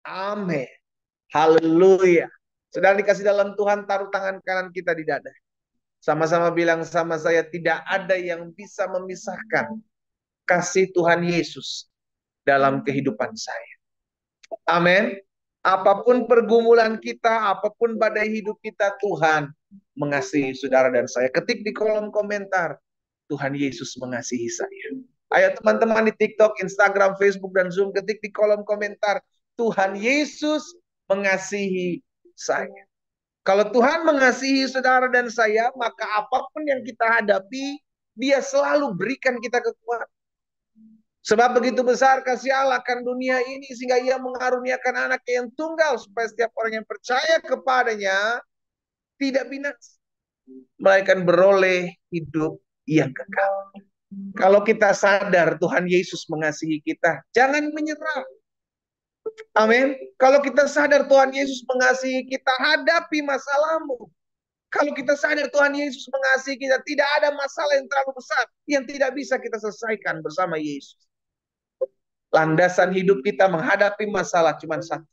Amin. Haleluya. Saudara dikasih dalam Tuhan, taruh tangan kanan kita di dada. Sama-sama bilang sama saya, tidak ada yang bisa memisahkan kasih Tuhan Yesus dalam kehidupan saya. Amin. Apapun pergumulan kita, apapun badai hidup kita, Tuhan mengasihi saudara dan saya. Ketik di kolom komentar, Tuhan Yesus mengasihi saya. Ayo teman-teman di TikTok, Instagram, Facebook, dan Zoom, ketik di kolom komentar, Tuhan Yesus mengasihi saya. Kalau Tuhan mengasihi saudara dan saya, maka apapun yang kita hadapi, Dia selalu berikan kita kekuatan. Sebab begitu besar kasih Allah akan dunia ini, sehingga Ia mengaruniakan anak yang tunggal, supaya setiap orang yang percaya kepadanya tidak binasa, melainkan beroleh hidup yang kekal. Kalau kita sadar Tuhan Yesus mengasihi kita, jangan menyerah. Amin. Kalau kita sadar Tuhan Yesus mengasihi kita, hadapi masalahmu. Kalau kita sadar Tuhan Yesus mengasihi kita, tidak ada masalah yang terlalu besar yang tidak bisa kita selesaikan bersama Yesus. Landasan hidup kita menghadapi masalah cuma satu.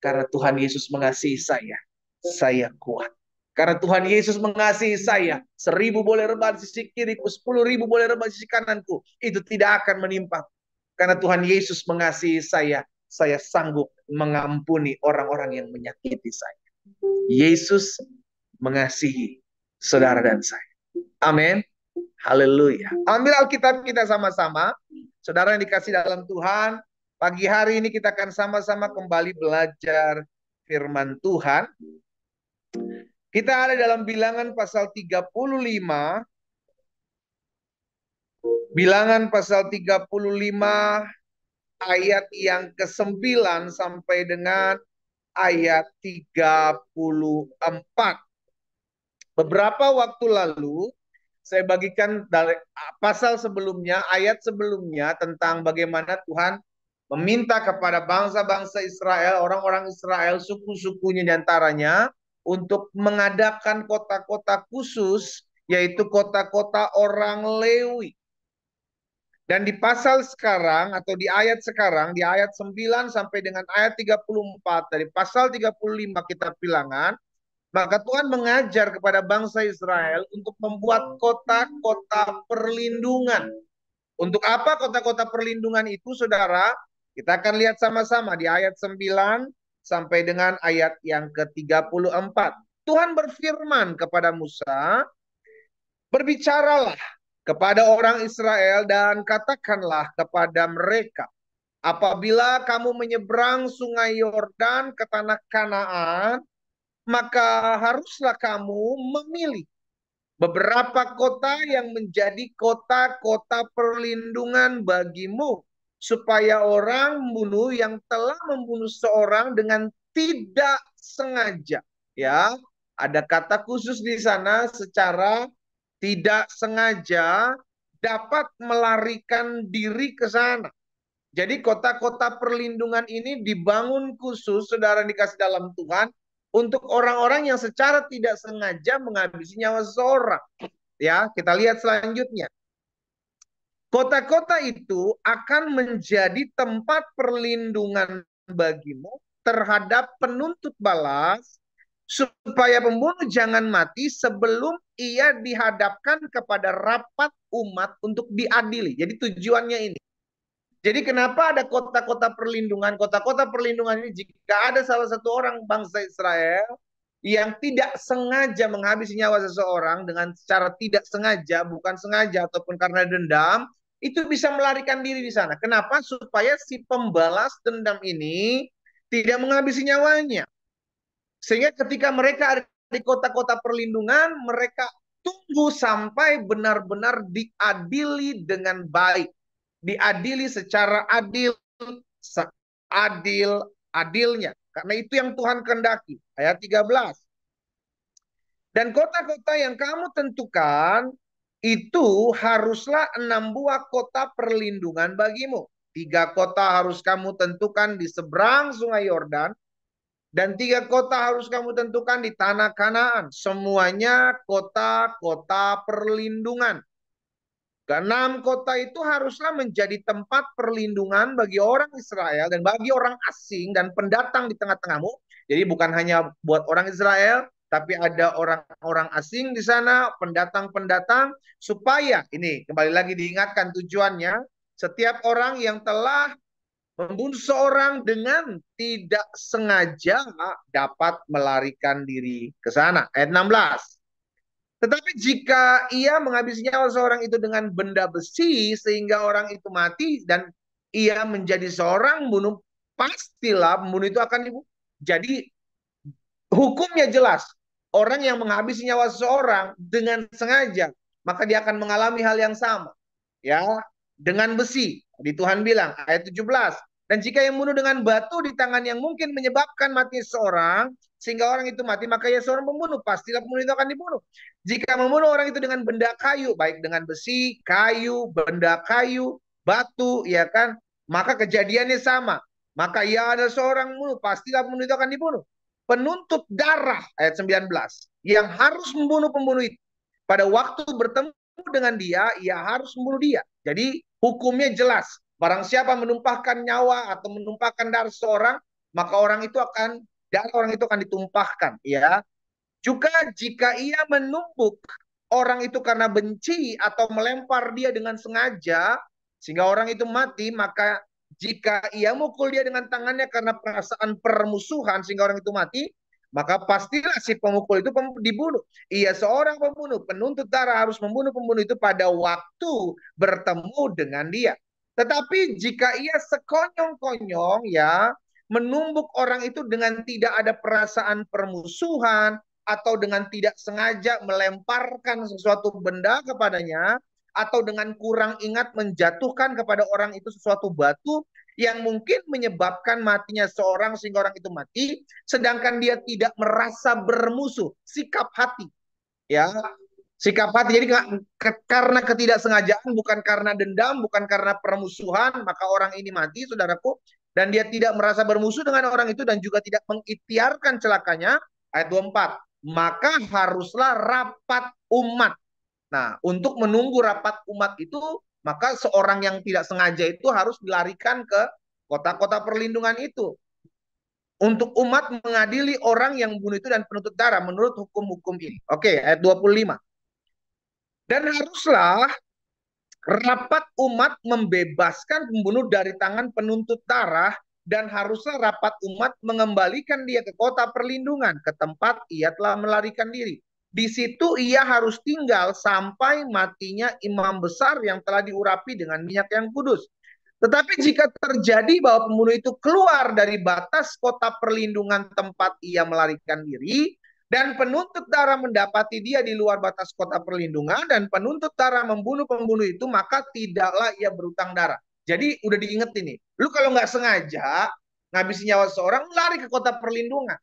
Karena Tuhan Yesus mengasihi saya kuat. Karena Tuhan Yesus mengasihi saya, 1.000 boleh rebah di sisi kiriku, 10.000 boleh rebah di sisi kananku, itu tidak akan menimpa. Karena Tuhan Yesus mengasihi saya sanggup mengampuni orang-orang yang menyakiti saya. Yesus mengasihi saudara dan saya. Amin. Haleluya. Ambil Alkitab kita sama-sama. Saudara yang dikasih dalam Tuhan, pagi hari ini kita akan sama-sama kembali belajar firman Tuhan. Kita ada dalam Bilangan pasal 35. Bilangan pasal 35 ayat yang ke-9 sampai dengan ayat 34. Beberapa waktu lalu saya bagikan dari pasal sebelumnya, ayat sebelumnya tentang bagaimana Tuhan meminta kepada bangsa-bangsa Israel, orang-orang Israel, suku-sukunya diantaranya, untuk mengadakan kota-kota khusus, yaitu kota-kota orang Lewi. Dan di pasal sekarang, atau di ayat sekarang, di ayat 9 sampai dengan ayat 34, dari pasal 35 kitab Bilangan, maka Tuhan mengajar kepada bangsa Israel untuk membuat kota-kota perlindungan. Untuk apa kota-kota perlindungan itu, saudara? Kita akan lihat sama-sama di ayat 9 sampai dengan ayat yang ke-34. Tuhan berfirman kepada Musa, berbicaralah kepada orang Israel dan katakanlah kepada mereka, apabila kamu menyeberang sungai Yordan ke tanah Kanaan, maka haruslah kamu memilih beberapa kota yang menjadi kota-kota perlindungan bagimu, supaya orang membunuh yang telah membunuh seorang dengan tidak sengaja. Ya, ada kata khusus di sana, secara tidak sengaja dapat melarikan diri ke sana. Jadi kota-kota perlindungan ini dibangun khusus, saudara dikasih dalam Tuhan, untuk orang-orang yang secara tidak sengaja menghabisi nyawa seseorang. Ya, kita lihat selanjutnya. Kota-kota itu akan menjadi tempat perlindungan bagimu terhadap penuntut balas, supaya pembunuh jangan mati sebelum ia dihadapkan kepada rapat umat untuk diadili. Jadi tujuannya ini. Jadi kenapa ada kota-kota perlindungan? Kota-kota perlindungan ini, jika ada salah satu orang bangsa Israel yang tidak sengaja menghabisi nyawa seseorang dengan secara tidak sengaja, bukan sengaja ataupun karena dendam, itu bisa melarikan diri di sana. Kenapa? Supaya si pembalas dendam ini tidak menghabisi nyawanya. Sehingga ketika mereka ada di kota-kota perlindungan, mereka tunggu sampai benar-benar diadili dengan baik. Diadili secara adil, seadil-adilnya. Karena itu yang Tuhan kehendaki. Ayat 13. Dan kota-kota yang kamu tentukan, itu haruslah 6 buah kota perlindungan bagimu. 3 kota harus kamu tentukan di seberang sungai Yordan, dan 3 kota harus kamu tentukan di tanah Kanaan. Semuanya kota-kota perlindungan. Keenam, kota itu haruslah menjadi tempat perlindungan bagi orang Israel dan bagi orang asing dan pendatang di tengah-tengahmu. Jadi bukan hanya buat orang Israel, tapi ada orang-orang asing di sana, pendatang-pendatang, supaya ini kembali lagi diingatkan tujuannya, setiap orang yang telah membunuh seorang dengan tidak sengaja dapat melarikan diri ke sana. Ayat 16. Tetapi jika ia menghabisi nyawa seorang itu dengan benda besi sehingga orang itu mati dan ia menjadi seorang bunuh, pastilah pembunuh itu akan dibunuh. Jadi hukumnya jelas. Orang yang menghabisi nyawa seseorang dengan sengaja, maka dia akan mengalami hal yang sama. Ya, dengan besi. Di Tuhan bilang, ayat 17. Dan jika yang bunuh dengan batu di tangan yang mungkin menyebabkan mati seorang, sehingga orang itu mati, maka ia seorang pembunuh. Pastilah pembunuh itu akan dibunuh. Jika membunuh orang itu dengan benda kayu, baik dengan besi, kayu, benda kayu, batu, ya kan, maka kejadiannya sama. Maka ia ada seorang pembunuh, pastilah pembunuh itu akan dibunuh. Penuntut darah ayat 19 yang harus membunuh pembunuh itu pada waktu bertemu dengan dia, ia harus membunuh dia. Jadi hukumnya jelas. Barang siapa menumpahkan nyawa atau menumpahkan darah seorang, maka darah orang itu akan ditumpahkan. Ya, juga jika ia menumbuk orang itu karena benci atau melempar dia dengan sengaja sehingga orang itu mati, maka jika ia mukul dia dengan tangannya karena perasaan permusuhan sehingga orang itu mati, maka pastilah si pemukul itu dibunuh. Ia seorang pembunuh, penuntut darah harus membunuh pembunuh itu pada waktu bertemu dengan dia. Tetapi jika ia sekonyong-konyong ya menumbuk orang itu dengan tidak ada perasaan permusuhan atau dengan tidak sengaja melemparkan sesuatu benda kepadanya atau dengan kurang ingat menjatuhkan kepada orang itu sesuatu batu yang mungkin menyebabkan matinya seorang sehingga orang itu mati, sedangkan dia tidak merasa bermusuh, sikap hati, ya, sikap hati. Jadi karena ketidaksengajaan, bukan karena dendam, bukan karena permusuhan, maka orang ini mati, saudaraku, dan dia tidak merasa bermusuh dengan orang itu dan juga tidak mengikhtiarkan celakanya. Ayat 24, maka haruslah rapat umat. Nah, untuk menunggu rapat umat itu, maka seorang yang tidak sengaja itu harus dilarikan ke kota-kota perlindungan itu untuk umat mengadili orang yang bunuh itu dan penuntut darah menurut hukum-hukum ini. Oke, ayat 25. Dan haruslah rapat umat membebaskan pembunuh dari tangan penuntut darah dan haruslah rapat umat mengembalikan dia ke kota perlindungan, ke tempat ia telah melarikan diri. Di situ ia harus tinggal sampai matinya imam besar yang telah diurapi dengan minyak yang kudus. Tetapi jika terjadi bahwa pembunuh itu keluar dari batas kota perlindungan tempat ia melarikan diri, dan penuntut darah mendapati dia di luar batas kota perlindungan, dan penuntut darah membunuh pembunuh itu, maka tidaklah ia berutang darah. Jadi udah diingetin nih, lu kalau nggak sengaja ngabisin nyawa seorang, lari ke kota perlindungan.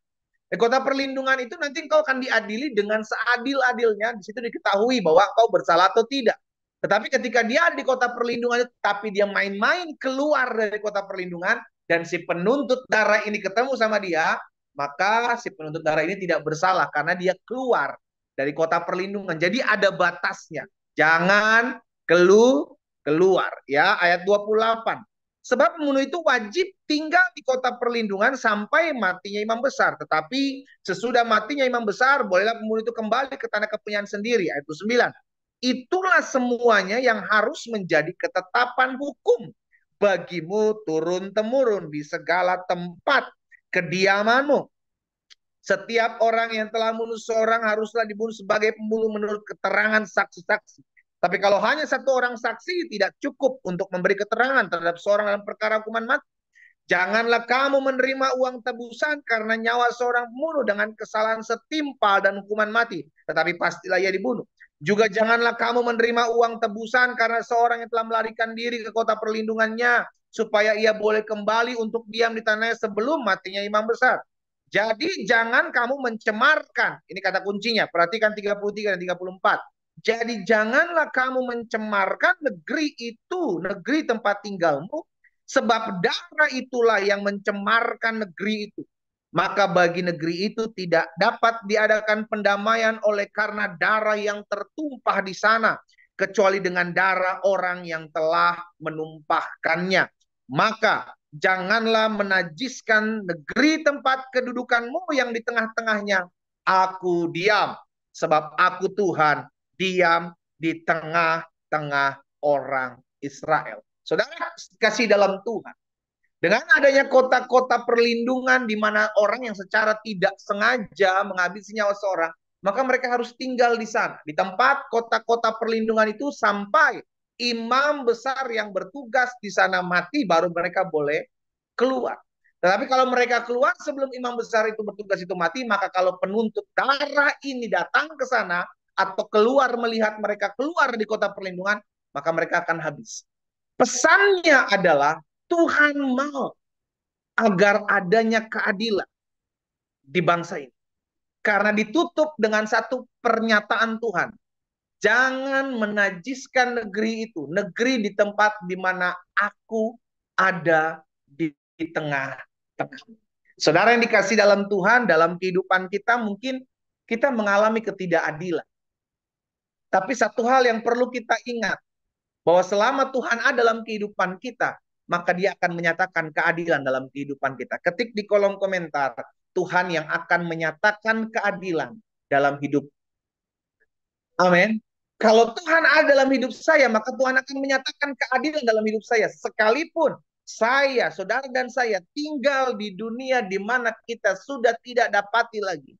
Di kota perlindungan itu nanti engkau akan diadili dengan seadil-adilnya. Di situ diketahui bahwa engkau bersalah atau tidak. Tetapi ketika dia di kota perlindungan, tapi dia main-main keluar dari kota perlindungan, dan si penuntut darah ini ketemu sama dia, maka si penuntut darah ini tidak bersalah karena dia keluar dari kota perlindungan. Jadi ada batasnya. Jangan keluar. Ya, ayat 28. Sebab pembunuh itu wajib tinggal di kota perlindungan sampai matinya imam besar. Tetapi sesudah matinya imam besar, bolehlah pembunuh itu kembali ke tanah kepunyaan sendiri. Ayat 9. Itulah semuanya yang harus menjadi ketetapan hukum bagimu turun-temurun di segala tempat kediamanmu. Setiap orang yang telah membunuh seorang haruslah dibunuh sebagai pembunuh menurut keterangan saksi-saksi. Tapi kalau hanya satu orang saksi, tidak cukup untuk memberi keterangan terhadap seorang dalam perkara hukuman mati. Janganlah kamu menerima uang tebusan karena nyawa seorang pembunuh dengan kesalahan setimpal dan hukuman mati. Tetapi pastilah ia dibunuh. Juga janganlah kamu menerima uang tebusan karena seorang yang telah melarikan diri ke kota perlindungannya, supaya ia boleh kembali untuk diam di tanahnya sebelum matinya imam besar. Jadi jangan kamu mencemarkan. Ini kata kuncinya. Perhatikan 33 dan 34. Jadi janganlah kamu mencemarkan negeri itu, negeri tempat tinggalmu, sebab darah itulah yang mencemarkan negeri itu. Maka bagi negeri itu tidak dapat diadakan pendamaian oleh karena darah yang tertumpah di sana. kecuali dengan darah orang yang telah menumpahkannya. Maka janganlah menajiskan negeri tempat kedudukanmu yang di tengah-tengahnya. Aku diam, sebab aku Tuhan, diam di tengah-tengah orang Israel. Saudara kasih dalam Tuhan. Dengan adanya kota-kota perlindungan di mana orang yang secara tidak sengaja menghabisi nyawa seorang, maka mereka harus tinggal di sana. Di tempat kota-kota perlindungan itu sampai imam besar yang bertugas di sana mati, baru mereka boleh keluar. Tetapi kalau mereka keluar sebelum imam besar itu bertugas itu mati, maka kalau penuntut darah ini datang ke sana atau keluar melihat mereka keluar di kota perlindungan, maka mereka akan habis. Pesannya adalah Tuhan mau agar adanya keadilan di bangsa ini. Karena ditutup dengan satu pernyataan Tuhan. Jangan menajiskan negeri itu. Negeri di tempat di mana aku ada di tengah-tengah. Saudara yang dikasih dalam Tuhan, dalam kehidupan kita mungkin kita mengalami ketidakadilan. Tapi satu hal yang perlu kita ingat, bahwa selama Tuhan ada dalam kehidupan kita, maka dia akan menyatakan keadilan dalam kehidupan kita. Ketik di kolom komentar, Tuhan yang akan menyatakan keadilan dalam hidup. Amin. Kalau Tuhan ada dalam hidup saya, maka Tuhan akan menyatakan keadilan dalam hidup saya. Sekalipun saya, saudara dan saya tinggal di dunia di mana kita sudah tidak dapati lagi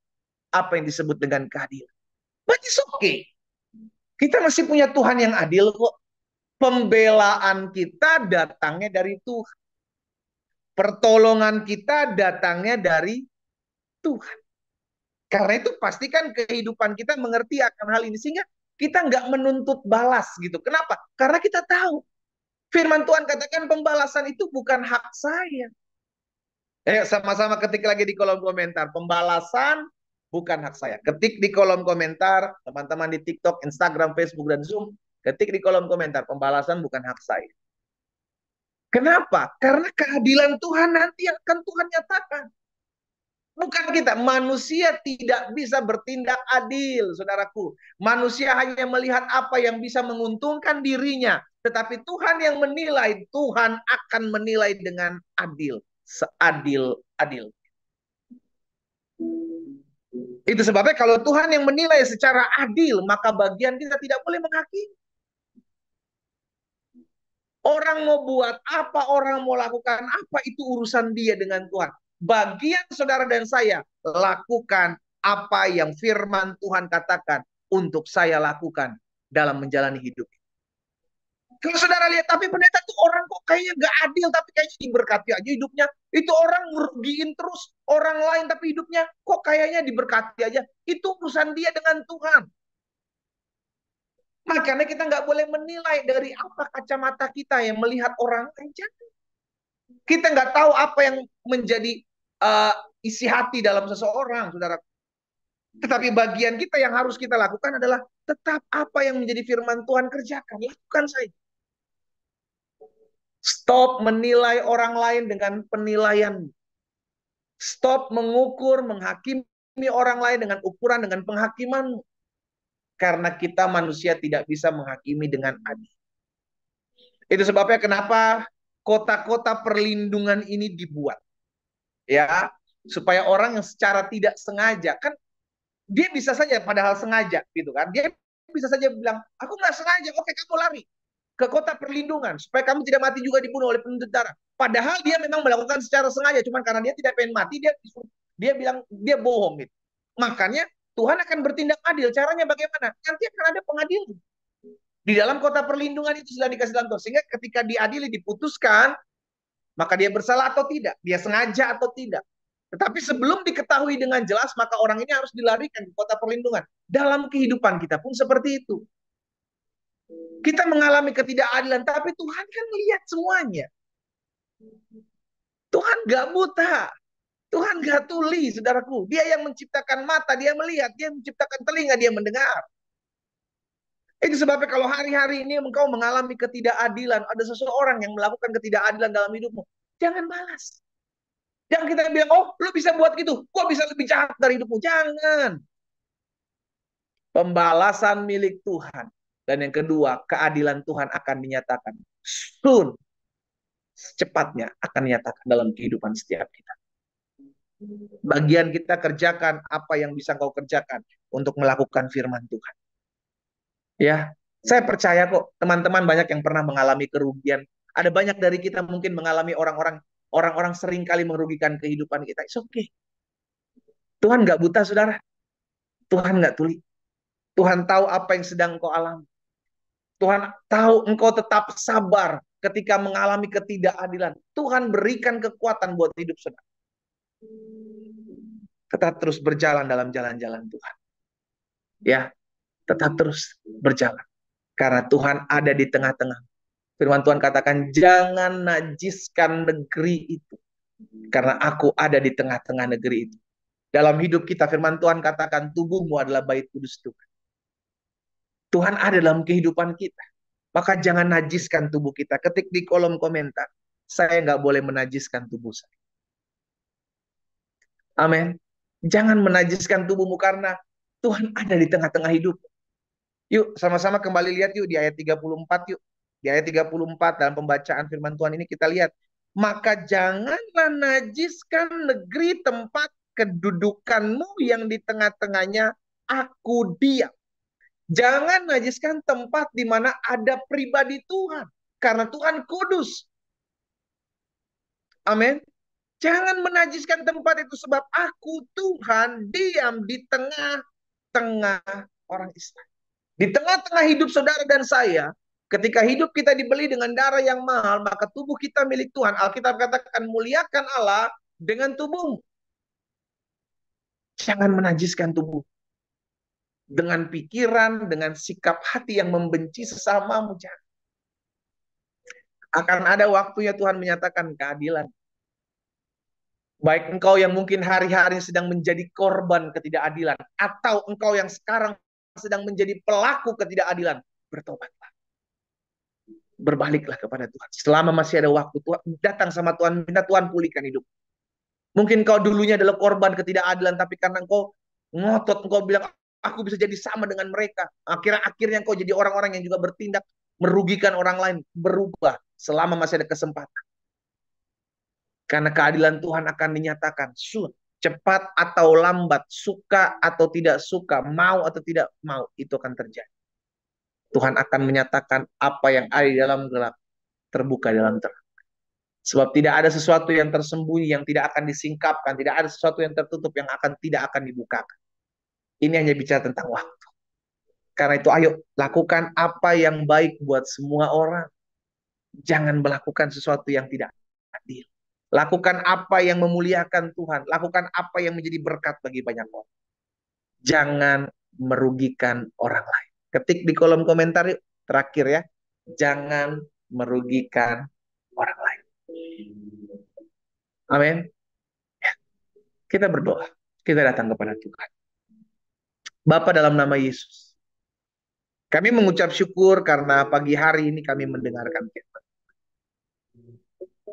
apa yang disebut dengan keadilan. But it's okay. Kita masih punya Tuhan yang adil kok. Pembelaan kita datangnya dari Tuhan. Pertolongan kita datangnya dari Tuhan. Karena itu pastikan kehidupan kita mengerti akan hal ini. Sehingga kita nggak menuntut balas gitu. Kenapa? Karena kita tahu. Firman Tuhan katakan pembalasan itu bukan hak saya. Ayo sama-sama ketik lagi di kolom komentar. Pembalasan bukan hak saya. Ketik di kolom komentar. Teman-teman di TikTok, Instagram, Facebook, dan Zoom. Ketik di kolom komentar. Pembalasan bukan hak saya. Kenapa? Karena keadilan Tuhan nanti akan Tuhan nyatakan. Bukan kita. Manusia tidak bisa bertindak adil, saudaraku. Manusia hanya melihat apa yang bisa menguntungkan dirinya. Tetapi Tuhan yang menilai, Tuhan akan menilai dengan adil. Seadil-adil. Itu sebabnya kalau Tuhan yang menilai secara adil, maka bagian kita tidak boleh menghakimi. Orang mau buat apa, orang mau lakukan apa, itu urusan dia dengan Tuhan. Bagian saudara dan saya, lakukan apa yang firman Tuhan katakan untuk saya lakukan dalam menjalani hidup. Kalau saudara lihat, tapi pendeta tuh orang kok kayaknya gak adil, tapi kayaknya diberkati aja hidupnya. Itu orang ngerugiin terus orang lain, tapi hidupnya kok kayaknya diberkati aja. Itu urusan dia dengan Tuhan. Makanya kita nggak boleh menilai dari apa kacamata kita yang melihat orang lain. Kita nggak tahu apa yang menjadi isi hati dalam seseorang, saudara. Tetapi bagian kita yang harus kita lakukan adalah tetap apa yang menjadi firman Tuhan kerjakan. Lakukan saja. Stop menilai orang lain dengan penilaian. Stop mengukur, menghakimi orang lain dengan ukuran, dengan penghakimanmu. Karena kita manusia tidak bisa menghakimi dengan adil. Itu sebabnya kenapa kota-kota perlindungan ini dibuat. Ya, supaya orang yang secara tidak sengaja, kan dia bisa saja padahal sengaja gitu kan. Dia bisa saja bilang, aku nggak sengaja, oke kamu lari ke kota perlindungan supaya kamu tidak mati juga dibunuh oleh penuntut darah. Padahal dia memang melakukan secara sengaja, cuman karena dia tidak pengen mati, dia bilang dia bohong gitu. Makanya Tuhan akan bertindak adil. Caranya bagaimana? Nanti akan ada pengadilan. Di dalam kota perlindungan itu sudah dikasih dalam Tuhan. Sehingga ketika diadili, diputuskan, maka dia bersalah atau tidak. Dia sengaja atau tidak. Tetapi sebelum diketahui dengan jelas, maka orang ini harus dilarikan ke kota perlindungan. Dalam kehidupan kita pun seperti itu. Kita mengalami ketidakadilan, tapi Tuhan kan melihat semuanya. Tuhan gak buta. Tuhan gak tuli, saudaraku. Dia yang menciptakan mata, dia melihat. Dia menciptakan telinga, dia mendengar. Itu sebabnya kalau hari-hari ini engkau mengalami ketidakadilan, ada seseorang yang melakukan ketidakadilan dalam hidupmu, jangan balas. Jangan kita bilang, oh lu bisa buat gitu, kok bisa lebih jahat dari hidupmu. Jangan. Pembalasan milik Tuhan. Dan yang kedua, keadilan Tuhan akan dinyatakan. Soon, secepatnya akan dinyatakan dalam kehidupan setiap kita. Bagian kita kerjakan apa yang bisa kau kerjakan untuk melakukan firman Tuhan. Ya, saya percaya kok teman-teman banyak yang pernah mengalami kerugian. Ada banyak dari kita mungkin mengalami orang-orang sering kali merugikan kehidupan kita. It's okay. Tuhan nggak buta, saudara. Tuhan nggak tuli. Tuhan tahu apa yang sedang kau alami. Tuhan tahu engkau tetap sabar ketika mengalami ketidakadilan. Tuhan berikan kekuatan buat hidup saudara. Tetap terus berjalan dalam jalan-jalan Tuhan. Ya, tetap terus berjalan. Karena Tuhan ada di tengah-tengah. Firman Tuhan katakan, jangan najiskan negeri itu. Karena aku ada di tengah-tengah negeri itu. Dalam hidup kita, firman Tuhan katakan, tubuhmu adalah bait kudus Tuhan. Tuhan ada dalam kehidupan kita. Maka jangan najiskan tubuh kita. Ketik di kolom komentar, saya nggak boleh menajiskan tubuh saya. Amin. Jangan menajiskan tubuhmu karena Tuhan ada di tengah-tengah hidup. Yuk, sama-sama kembali lihat yuk di ayat 34 yuk. Di ayat 34 dalam pembacaan firman Tuhan ini kita lihat. Maka janganlah najiskan negeri tempat kedudukanmu yang di tengah-tengahnya aku diam. Jangan najiskan tempat di mana ada pribadi Tuhan. Karena Tuhan kudus. Amin. Jangan menajiskan tempat itu sebab aku Tuhan diam di tengah-tengah orang Israel. Di tengah-tengah hidup saudara dan saya, ketika hidup kita dibeli dengan darah yang mahal, maka tubuh kita milik Tuhan. Alkitab katakan muliakan Allah dengan tubuhmu. Jangan menajiskan tubuh. Dengan pikiran, dengan sikap hati yang membenci sesamamu. Jangan. Akan ada waktunya Tuhan menyatakan keadilan. Baik engkau yang mungkin hari-hari sedang menjadi korban ketidakadilan, atau engkau yang sekarang sedang menjadi pelaku ketidakadilan, bertobatlah. Berbaliklah kepada Tuhan. Selama masih ada waktu, Tuhan datang sama Tuhan, minta Tuhan pulihkan hidup. Mungkin kau dulunya adalah korban ketidakadilan, tapi karena engkau ngotot, engkau bilang, aku bisa jadi sama dengan mereka. Akhirnya engkau jadi orang-orang yang juga bertindak, merugikan orang lain. Berubah selama masih ada kesempatan. Karena keadilan Tuhan akan dinyatakan, cepat atau lambat, suka atau tidak suka, mau atau tidak mau, itu akan terjadi. Tuhan akan menyatakan apa yang ada di dalam gelap, terbuka dalam terang. Sebab tidak ada sesuatu yang tersembunyi, yang tidak akan disingkapkan. Tidak ada sesuatu yang tertutup, yang tidak akan dibukakan. Ini hanya bicara tentang waktu. Karena itu ayo, lakukan apa yang baik buat semua orang. Jangan melakukan sesuatu yang tidak adil. Lakukan apa yang memuliakan Tuhan. Lakukan apa yang menjadi berkat bagi banyak orang. Jangan merugikan orang lain. Ketik di kolom komentar yuk. Terakhir ya. Jangan merugikan orang lain. Amin. Ya. Kita berdoa. Kita datang kepada Tuhan. Bapa dalam nama Yesus. Kami mengucap syukur karena pagi hari ini kami mendengarkan firman.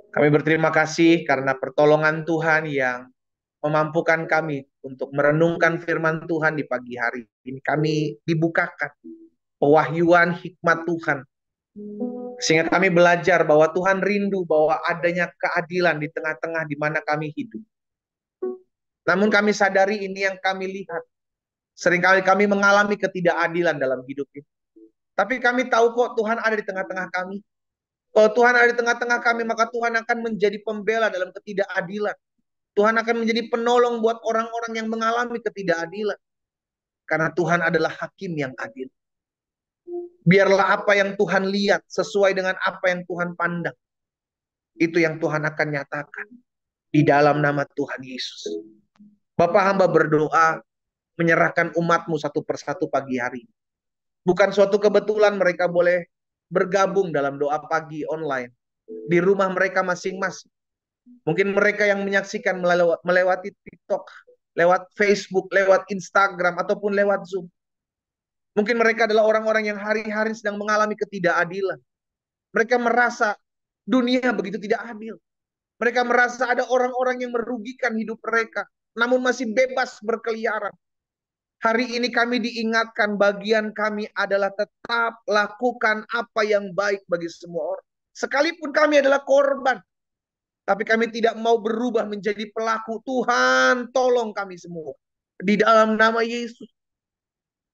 Kami berterima kasih karena pertolongan Tuhan yang memampukan kami untuk merenungkan firman Tuhan di pagi hari ini. Kami dibukakan pewahyuan hikmat Tuhan. Sehingga kami belajar bahwa Tuhan rindu bahwa adanya keadilan di tengah-tengah di mana kami hidup. Namun kami sadari ini yang kami lihat. Seringkali kami mengalami ketidakadilan dalam hidup ini. Tapi kami tahu kok Tuhan ada di tengah-tengah kami. Kalau Tuhan ada di tengah-tengah kami, maka Tuhan akan menjadi pembela dalam ketidakadilan. Tuhan akan menjadi penolong buat orang-orang yang mengalami ketidakadilan. Karena Tuhan adalah hakim yang adil. Biarlah apa yang Tuhan lihat sesuai dengan apa yang Tuhan pandang. Itu yang Tuhan akan nyatakan di dalam nama Tuhan Yesus. Bapak hamba berdoa menyerahkan umatmu satu persatu pagi hari. Bukan suatu kebetulan mereka boleh bergabung dalam doa pagi online. Di rumah mereka masing-masing. Mungkin mereka yang menyaksikan melewati TikTok, lewat Facebook, lewat Instagram, ataupun lewat Zoom. Mungkin mereka adalah orang-orang yang hari-hari sedang mengalami ketidakadilan. Mereka merasa dunia begitu tidak adil. Mereka merasa ada orang-orang yang merugikan hidup mereka, namun masih bebas berkeliaran. Hari ini kami diingatkan bagian kami adalah tetap lakukan apa yang baik bagi semua orang. Sekalipun kami adalah korban, tapi kami tidak mau berubah menjadi pelaku. Tuhan, tolong kami semua. Di dalam nama Yesus.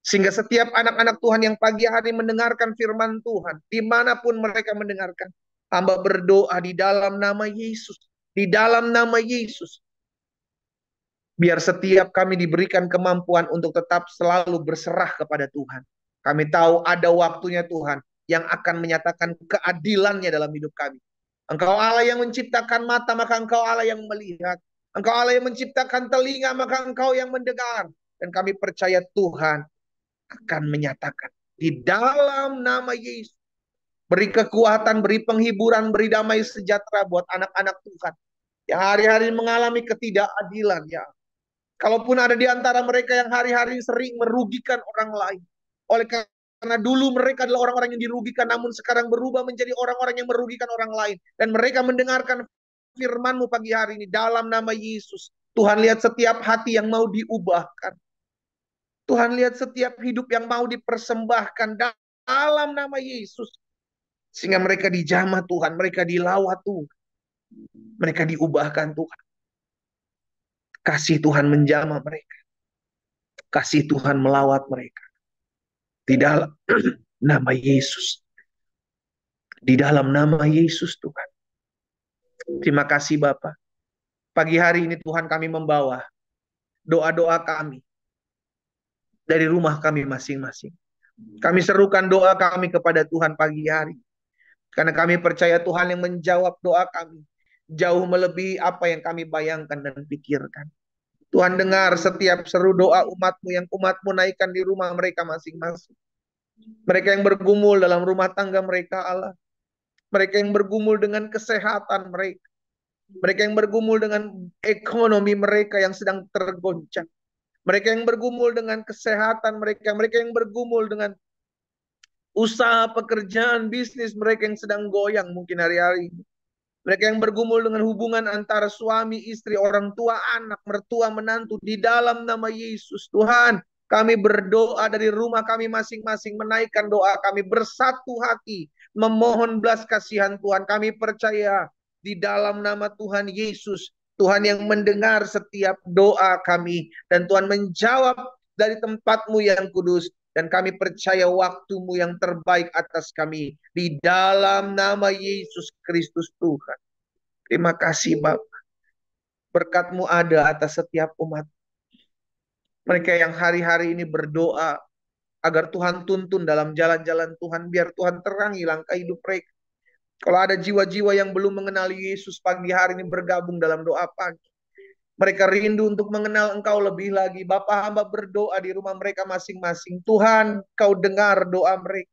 Sehingga setiap anak-anak Tuhan yang pagi hari mendengarkan firman Tuhan, dimanapun mereka mendengarkan, hamba berdoa di dalam nama Yesus. Di dalam nama Yesus. Biar setiap kami diberikan kemampuan untuk tetap selalu berserah kepada Tuhan. Kami tahu ada waktunya Tuhan yang akan menyatakan keadilannya dalam hidup kami. Engkau Allah yang menciptakan mata, maka Engkau Allah yang melihat. Engkau Allah yang menciptakan telinga, maka Engkau yang mendengar. Dan kami percaya Tuhan akan menyatakan di dalam nama Yesus. Beri kekuatan, beri penghiburan, beri damai sejahtera buat anak-anak Tuhan yang hari-hari mengalami ketidakadilan, ya. Kalaupun ada di antara mereka yang hari-hari sering merugikan orang lain. Oleh karena dulu mereka adalah orang-orang yang dirugikan, namun sekarang berubah menjadi orang-orang yang merugikan orang lain. Dan mereka mendengarkan firman-Mu pagi hari ini dalam nama Yesus. Tuhan, lihat setiap hati yang mau diubahkan. Tuhan, lihat setiap hidup yang mau dipersembahkan dalam nama Yesus. Sehingga mereka dijamah Tuhan, mereka dilawat Tuhan. Mereka diubahkan Tuhan. Kasih Tuhan menjamah mereka. Kasih Tuhan melawat mereka. Di dalam nama Yesus. Di dalam nama Yesus Tuhan. Terima kasih Bapa. Pagi hari ini Tuhan kami membawa doa-doa kami dari rumah kami masing-masing. Kami serukan doa kami kepada Tuhan pagi hari. Karena kami percaya Tuhan yang menjawab doa kami. Jauh melebihi apa yang kami bayangkan dan pikirkan. Tuhan dengar setiap seru doa umat-Mu yang umat-Mu naikkan di rumah mereka masing-masing. Mereka yang bergumul dalam rumah tangga mereka Allah. Mereka yang bergumul dengan kesehatan mereka. Mereka yang bergumul dengan ekonomi mereka yang sedang tergoncang. Mereka yang bergumul dengan kesehatan mereka. Mereka yang bergumul dengan usaha, pekerjaan, bisnis mereka yang sedang goyang mungkin hari-hari ini. Mereka yang bergumul dengan hubungan antara suami, istri, orang tua, anak, mertua, menantu. Di dalam nama Yesus, Tuhan, kami berdoa dari rumah kami masing-masing, menaikkan doa kami bersatu hati, memohon belas kasihan Tuhan. Kami percaya di dalam nama Tuhan Yesus, Tuhan yang mendengar setiap doa kami. Dan Tuhan menjawab dari tempat-Mu yang kudus. Dan kami percaya waktu-Mu yang terbaik atas kami. Di dalam nama Yesus Kristus Tuhan. Terima kasih Bapak. Berkat-Mu ada atas setiap umat. Mereka yang hari-hari ini berdoa agar Tuhan tuntun dalam jalan-jalan Tuhan. Biar Tuhan terangi langkah hidup mereka. Kalau ada jiwa-jiwa yang belum mengenali Yesus pagi hari ini bergabung dalam doa pagi. Mereka rindu untuk mengenal Engkau lebih lagi. Bapa, hamba berdoa di rumah mereka masing-masing. Tuhan, Kau dengar doa mereka.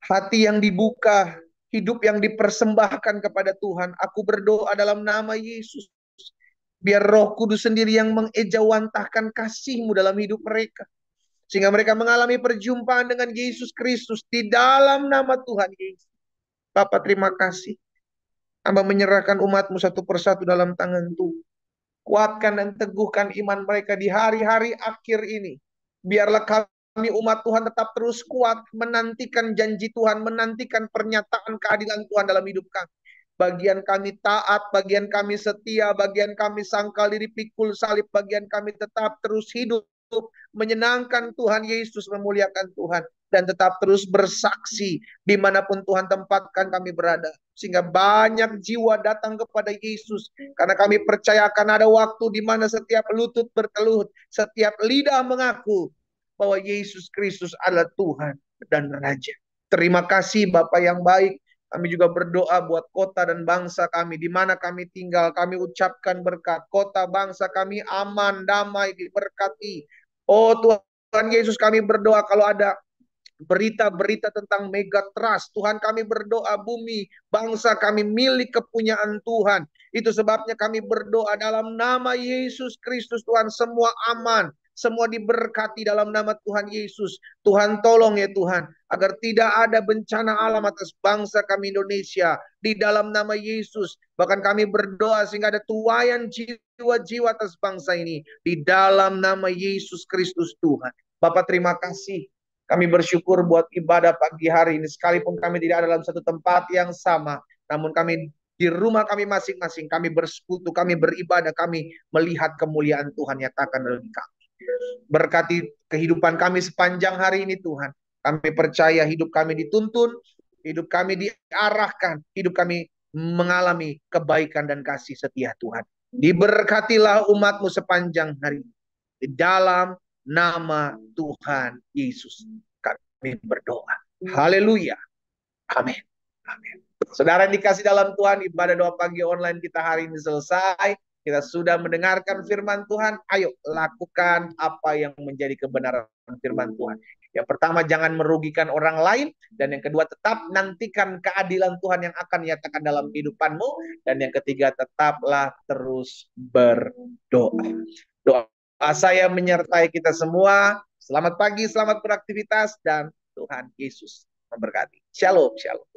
Hati yang dibuka, hidup yang dipersembahkan kepada Tuhan. Aku berdoa dalam nama Yesus. Biar Roh Kudus sendiri yang mengejawantahkan kasih-Mu dalam hidup mereka. Sehingga mereka mengalami perjumpaan dengan Yesus Kristus di dalam nama Tuhan Yesus. Bapak, terima kasih. Hamba menyerahkan umat-Mu satu persatu dalam tangan Tuhan. Kuatkan dan teguhkan iman mereka di hari-hari akhir ini. Biarlah kami umat Tuhan tetap terus kuat menantikan janji Tuhan, menantikan pernyataan keadilan Tuhan dalam hidup kami. Bagian kami taat, bagian kami setia, bagian kami sangkal diri pikul salib, bagian kami tetap terus hidup menyenangkan Tuhan Yesus, memuliakan Tuhan, dan tetap terus bersaksi dimanapun Tuhan tempatkan kami berada. Sehingga banyak jiwa datang kepada Yesus. Karena kami percaya akan ada waktu di mana setiap lutut bertelut, setiap lidah mengaku bahwa Yesus Kristus adalah Tuhan dan Raja. Terima kasih Bapa yang baik. Kami juga berdoa buat kota dan bangsa kami. Di mana kami tinggal, kami ucapkan berkat. Kota bangsa kami aman, damai, diberkati. Oh Tuhan Yesus, kami berdoa kalau ada berita-berita tentang megatrust, Tuhan kami berdoa bumi, bangsa kami milik kepunyaan Tuhan. Itu sebabnya kami berdoa dalam nama Yesus Kristus Tuhan, semua aman, semua diberkati dalam nama Tuhan Yesus. Tuhan tolong ya Tuhan, agar tidak ada bencana alam atas bangsa kami Indonesia. Di dalam nama Yesus, bahkan kami berdoa sehingga ada tuaian jiwa-jiwa atas bangsa ini. Di dalam nama Yesus Kristus Tuhan. Bapak terima kasih. Kami bersyukur buat ibadah pagi hari ini. Sekalipun kami tidak ada dalam satu tempat yang sama, namun kami di rumah kami masing-masing, kami bersekutu, kami beribadah, kami melihat kemuliaan Tuhan nyatakan dalam kami. Berkati kehidupan kami sepanjang hari ini Tuhan. Kami percaya hidup kami dituntun, hidup kami diarahkan, hidup kami mengalami kebaikan dan kasih setia Tuhan. Diberkatilah umatmu sepanjang hari ini. Di dalam nama Tuhan Yesus kami berdoa. Haleluya. Amin. Amin. Saudara yang dikasih dalam Tuhan, ibadah doa pagi online kita hari ini selesai. Kita sudah mendengarkan firman Tuhan. Ayo lakukan apa yang menjadi kebenaran firman Tuhan. Yang pertama, jangan merugikan orang lain. Dan yang kedua, tetap nantikan keadilan Tuhan yang akan nyatakan dalam kehidupanmu. Dan yang ketiga, tetaplah terus berdoa. Doa saya menyertai kita semua. Selamat pagi, selamat beraktivitas, dan Tuhan Yesus memberkati. Shalom, shalom.